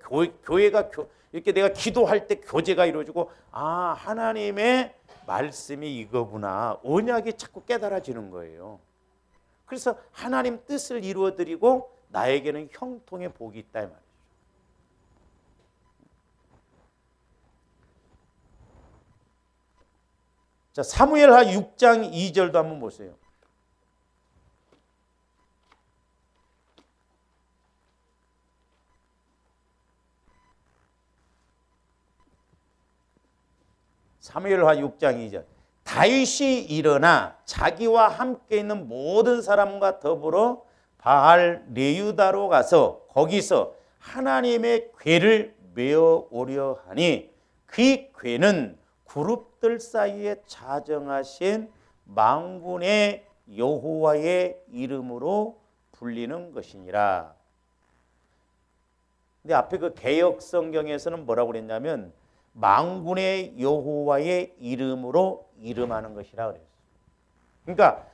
교회가 이렇게 내가 기도할 때 교제가 이루어지고, 아, 하나님의 말씀이 이거구나, 언약이 자꾸 깨달아지는 거예요. 그래서 하나님 뜻을 이루어드리고 나에게는 형통의 복이 있다 이 말이에요. 자, 사무엘하 6장 2절도 한번 보세요. 사무엘하 6장 2절. 다윗이 일어나 자기와 함께 있는 모든 사람과 더불어 바알 레유다로 가서 거기서 하나님의 궤를 메어 오려 하니 그 궤는 그룹들 사이에 자정하신 만군의 여호와의 이름으로 불리는 것이니라. 근데 앞에 그 개역 성경에서는 뭐라고 그랬냐면 만군의 여호와의 이름으로 이름하는 것이라 그랬어요. 그러니까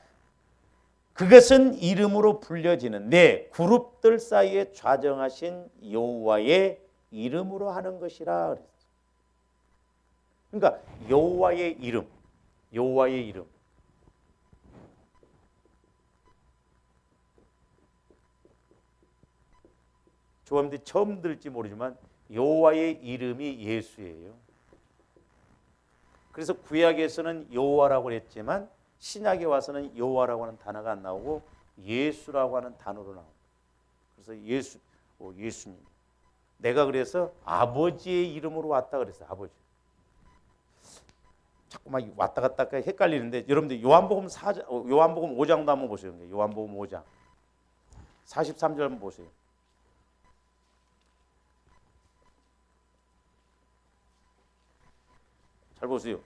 그것은 이름으로 불려지는데 그룹들 사이에 좌정하신 여호와의 이름으로 하는 것이라 그랬어요. 그러니까 여호와의 이름, 여호와의 이름. 조합들이 처음 들을지 모르지만 여호와의 이름이 예수예요. 그래서 구약에서는 여호와라고 했지만 신약에 와서는 여호와라고 하는 단어가 안 나오고 예수라고 하는 단어로 나옵니다. 그래서 예수님. 내가 그래서 아버지의 이름으로 왔다 그랬어요. 아버지. 자꾸만 왔다 갔다 헷갈리는데 여러분들 요한복음 5장도 한번 보세요. 요한복음 5장 43절 한번 보세요. 잘 보세요.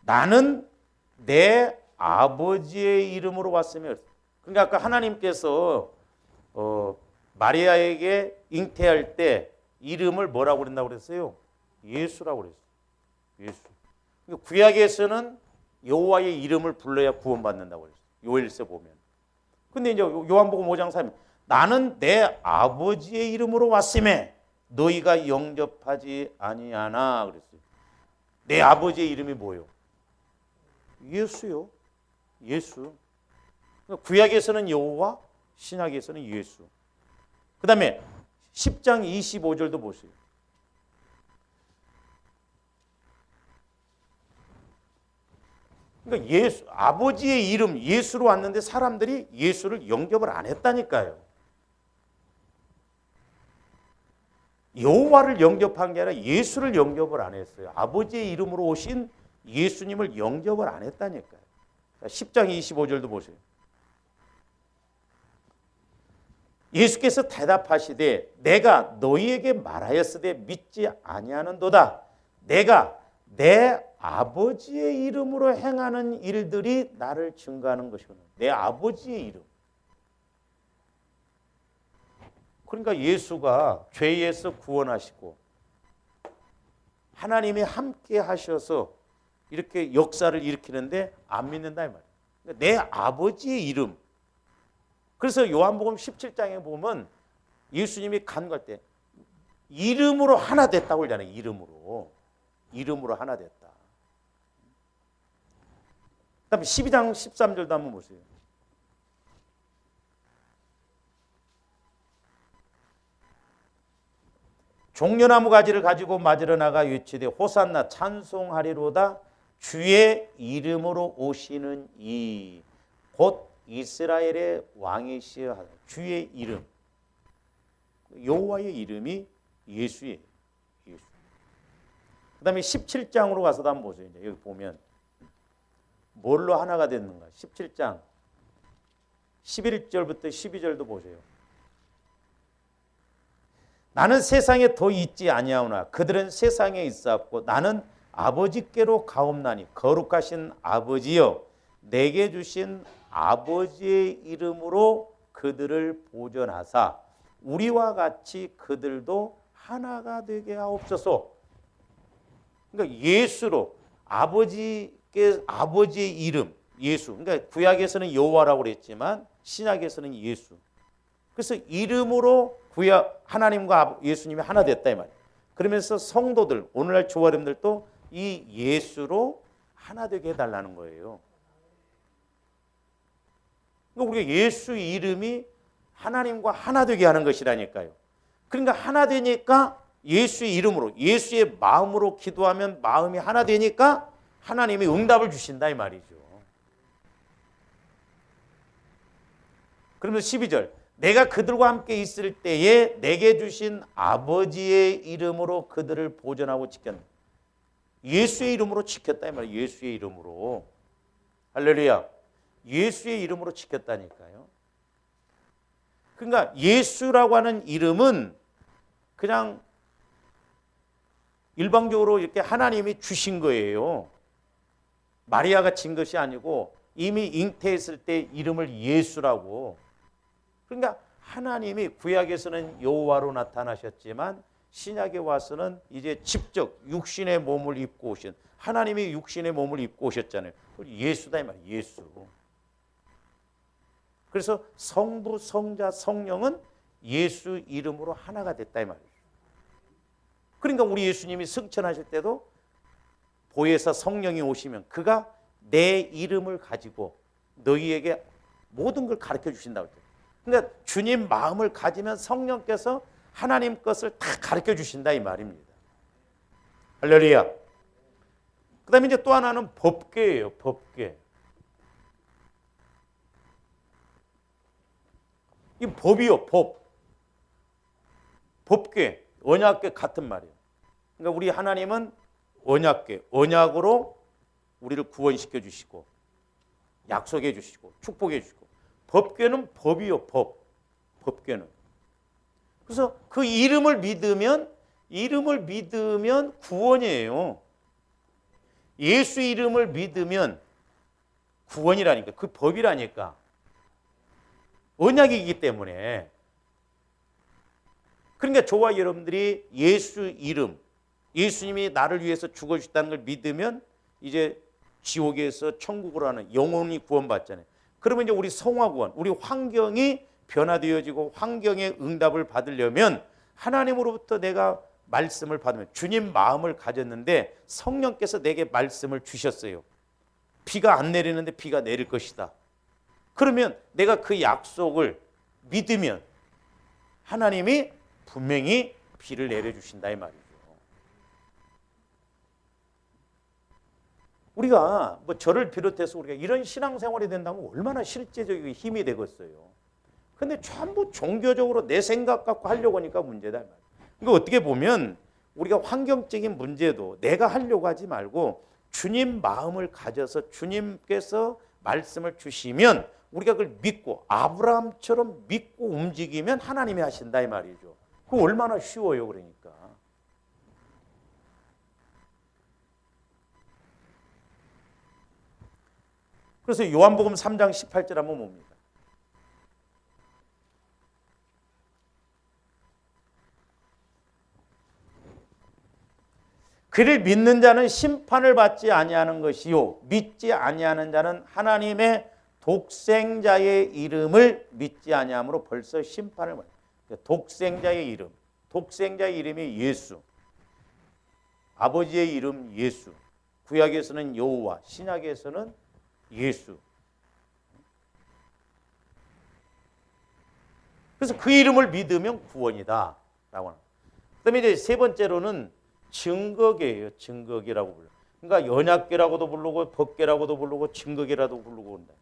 나는 내 아버지의 이름으로 왔으며, 그러니까 아까 하나님께서 마리아에게 잉태할 때 이름을 뭐라고 그랬다고 그랬어요? 예수라고 그랬어요. 예수. 그러니까 구약에서는 여호와의 이름을 불러야 구원받는다고 그랬어요. 요엘서 보면. 근데 이제 요한복음 5장 3절 나는 내 아버지의 이름으로 왔음에 너희가 영접하지 아니하나 그랬어요. 내 아버지의 이름이 뭐요? 예수요. 예수. 구약에서는 여호와, 신약에서는 예수. 그 다음에 10장 25절도 보세요. 그러니까 예수, 아버지의 이름 예수로 왔는데 사람들이 예수를 영접을 안 했다니까요. 여호와를 영접한 게 아니라 예수를 영접을 안 했어요. 아버지의 이름으로 오신 예수님을 영접을 안 했다니까요. 10장 25절도 보세요. 예수께서 대답하시되 내가 너희에게 말하였으되 믿지 아니하는도다. 내가 내 아버지의 이름으로 행하는 일들이 나를 증거하는 것이거든. 내 아버지의 이름. 그러니까 예수가 죄에서 구원하시고 하나님이 함께 하셔서 이렇게 역사를 일으키는데 안 믿는다 이 말이에요. 그러니까 내 아버지의 이름. 그래서 요한복음 17장에 보면 예수님이 간구할 때 이름으로 하나 됐다고 그러잖아요. 이름으로 하나 됐다. 그다음에 12장 13절도 한번 보세요. 종려나무 가지를 가지고 맞으러 나가 외치되 호산나 찬송하리로다 주의 이름으로 오시는 이 곧 이스라엘의 왕이시여 하다. 주의 이름. 여호와의 이름이 예수예요. 예수. 그다음에 17장으로 가서도 한번 보세요. 이제 여기 보면 뭘로 하나가 됐는가? 17장 11절부터 12절도 보세요. 나는 세상에 더 있지 아니하오나 그들은 세상에 있었고 나는 아버지께로 가옵나니 거룩하신 아버지여 내게 주신 아버지의 이름으로 그들을 보존하사 우리와 같이 그들도 하나가 되게 하옵소서. 그러니까 예수로 아버지의 이름 예수. 그러니까 구약에서는 여호와라고 그랬지만 신약에서는 예수. 그래서 이름으로 하나님과 예수님이 하나 됐다 이 말이에요. 그러면서 성도들 오늘날 조아름들도 이 예수로 하나 되게 해달라는 거예요. 그러니까 우리가 예수 이름이 하나님과 하나 되게 하는 것이라니까요. 그러니까 하나 되니까 예수의 이름으로 예수의 마음으로 기도하면 마음이 하나 되니까 하나님이 응답을 주신다 이 말이죠. 그러면서 12절 내가 그들과 함께 있을 때에 내게 주신 아버지의 이름으로 그들을 보존하고 지켰다. 예수의 이름으로 지켰다 이 말이에요. 예수의 이름으로. 할렐루야. 예수의 이름으로 지켰다니까요. 그러니까 예수라고 하는 이름은 그냥 일방적으로 이렇게 하나님이 주신 거예요. 마리아가 진 것이 아니고 이미 잉태했을 때 이름을 예수라고. 그러니까 하나님이 구약에서는 여호와로 나타나셨지만 신약에 와서는 이제 직접 육신의 몸을 입고 오신 하나님이 육신의 몸을 입고 오셨잖아요. 예수다 이 말이에요. 예수. 그래서 성부, 성자, 성령은 예수 이름으로 하나가 됐다 이 말이에요. 그러니까 우리 예수님이 승천하실 때도 보혜사 성령이 오시면 그가 내 이름을 가지고 너희에게 모든 걸 가르쳐 주신다고 했어요. 그러니까 주님 마음을 가지면 성령께서 하나님 것을 다 가르쳐 주신다 이 말입니다. 할렐루야. 그 다음에 이제 또 하나는 법궤예요. 법궤. 이 법이요. 법. 법궤. 언약궤 같은 말이에요. 그러니까 우리 하나님은 언약궤. 언약으로 우리를 구원시켜 주시고 약속해 주시고 축복해 주시고 법궤는 법이요. 법. 법궤는. 그래서 그 이름을 믿으면 구원이에요. 예수 이름을 믿으면 구원이라니까. 그 법이라니까. 언약이기 때문에. 그러니까 저와 여러분들이 예수 이름, 예수님이 나를 위해서 죽어주셨다는 걸 믿으면 이제 지옥에서 천국으로 하는 영혼이 구원받잖아요. 그러면 이제 우리 성화구원, 우리 환경이 변화되어지고 환경의 응답을 받으려면 하나님으로부터 내가 말씀을 받으면 주님 마음을 가졌는데 성령께서 내게 말씀을 주셨어요. 비가 안 내리는데 비가 내릴 것이다. 그러면 내가 그 약속을 믿으면 하나님이 분명히 비를 내려주신다 이 말이죠. 우리가 뭐 저를 비롯해서 우리가 이런 신앙생활이 된다면 얼마나 실제적인 힘이 되겠어요. 근데 전부 종교적으로 내 생각 갖고 하려고 하니까 문제다. 그러니까 어떻게 보면 우리가 환경적인 문제도 내가 하려고 하지 말고 주님 마음을 가져서 주님께서 말씀을 주시면 우리가 그걸 믿고 아브라함처럼 믿고 움직이면 하나님이 하신다 이 말이죠. 그거 얼마나 쉬워요. 그러니까. 그래서 요한복음 3장 18절 한번 봅니다. 그를 믿는 자는 심판을 받지 아니하는 것이요 믿지 아니하는 자는 하나님의 독생자의 이름을 믿지 아니함으로 벌써 심판을 받는다. 독생자의 이름, 독생자의 이름이 예수, 아버지의 이름 예수, 구약에서는 여호와, 신약에서는 예수. 그래서 그 이름을 믿으면 구원이다 라고 합니다. 그다음에 이제 세 번째로는 증거계예요. 증거계라고 불러요. 그러니까 언약계라고도 부르고 법계라고도 부르고 증거계라도 부르고 한다.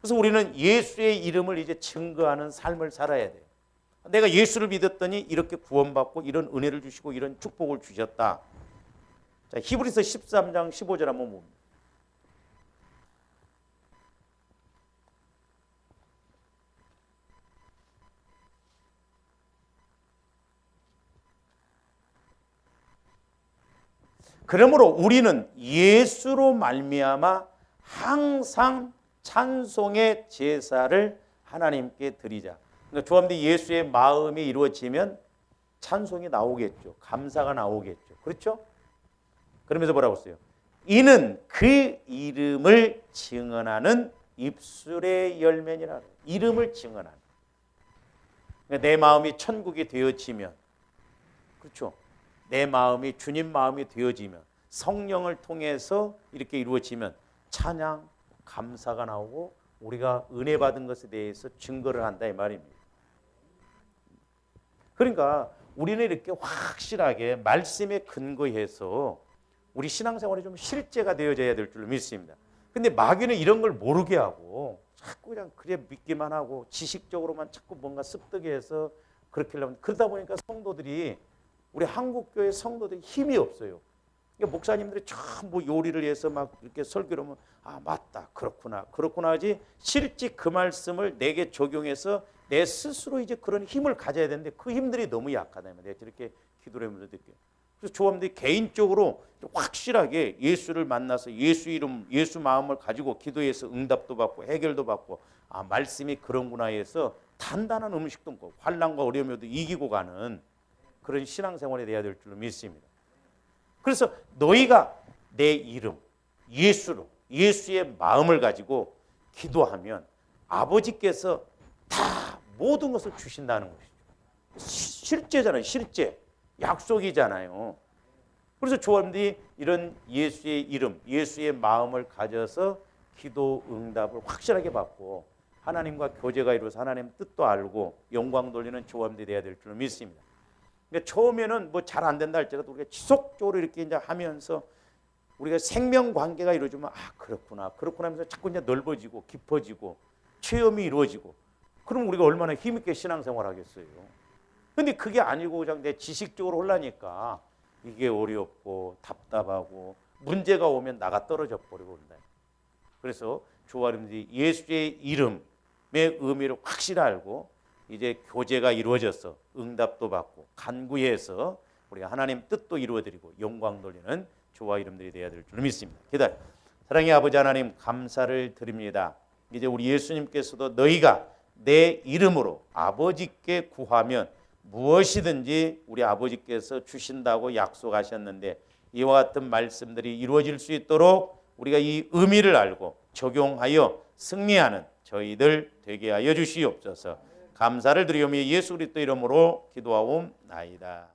그래서 우리는 예수의 이름을 이제 증거하는 삶을 살아야 돼요. 내가 예수를 믿었더니 이렇게 구원받고 이런 은혜를 주시고 이런 축복을 주셨다. 자, 히브리서 13장 15절 한번 봅니다. 그러므로 우리는 예수로 말미암아 항상 찬송의 제사를 하나님께 드리자. 그러니까 조합원들이 예수의 마음이 이루어지면 찬송이 나오겠죠. 감사가 나오겠죠. 그렇죠? 그러면서 뭐라고 써요? 이는 그 이름을 증언하는 입술의 열매니라. 이름을 증언하는. 그러니까 내 마음이 천국이 되어지면, 그렇죠? 내 마음이 주님 마음이 되어지면, 성령을 통해서 이렇게 이루어지면 찬양, 감사가 나오고 우리가 은혜 받은 것에 대해서 증거를 한다 이 말입니다. 그러니까 우리는 이렇게 확실하게 말씀에 근거해서 우리 신앙생활이 좀 실제가 되어져야 될 줄 믿습니다. 근데 마귀는 이런 걸 모르게 하고 자꾸 그냥 그래 믿기만 하고 지식적으로만 자꾸 뭔가 습득해서 그렇게 하려면, 그러다 보니까 성도들이, 우리 한국교회 성도들이 힘이 없어요. 그러니까 목사님들이 전부 요리를 해서 막 이렇게 설교를 하면 아 맞다 그렇구나 하지, 실제 그 말씀을 내게 적용해서 내 스스로 이제 그런 힘을 가져야 되는데 그 힘들이 너무 약하다. 내가 저렇게 기도를 하면서 느껴요. 그래서 조합원들이 개인적으로 확실하게 예수를 만나서 예수 이름, 예수 마음을 가지고 기도해서 응답도 받고 해결도 받고 아 말씀이 그런구나 해서 단단한 음식도 먹고 환난과 어려움에도 이기고 가는 그런 신앙생활이 돼야 될 줄로 믿습니다. 그래서 너희가 내 이름 예수로, 예수의 마음을 가지고 기도하면 아버지께서 다 모든 것을 주신다는 것이죠. 실제잖아요. 실제. 약속이잖아요. 그래서 조합원들이 이런 예수의 이름, 예수의 마음을 가져서 기도 응답을 확실하게 받고 하나님과 교제가 이루어서 하나님 뜻도 알고 영광 돌리는 조합원들이 돼야 될 줄 믿습니다. 그러니까 처음에는 뭐 잘 안 된다 할지라도 우리가 지속적으로 이렇게 이제 하면서 우리가 생명 관계가 이루어지면 아 그렇구나 하면서 자꾸 이제 넓어지고 깊어지고 체험이 이루어지고, 그럼 우리가 얼마나 힘있게 신앙생활 하겠어요. 근데 그게 아니고 그냥 내 지식적으로 하려니까 이게 어렵고 답답하고 문제가 오면 나가 떨어져 버리고 그런다. 그래서 조아름들이 예수의 이름의 의미를 확실히 알고 이제 교제가 이루어져서 응답도 받고 간구해서 우리가 하나님 뜻도 이루어드리고 영광 돌리는 주와 이름들이 되어야 될 줄 믿습니다. 기다려. 사랑의 아버지 하나님 감사를 드립니다. 이제 우리 예수님께서도 너희가 내 이름으로 아버지께 구하면 무엇이든지 우리 아버지께서 주신다고 약속하셨는데 이와 같은 말씀들이 이루어질 수 있도록 우리가 이 의미를 알고 적용하여 승리하는 저희들 되게 하여 주시옵소서. 감사를 드리오며 예수 그리스도 이름으로 기도하옵나이다.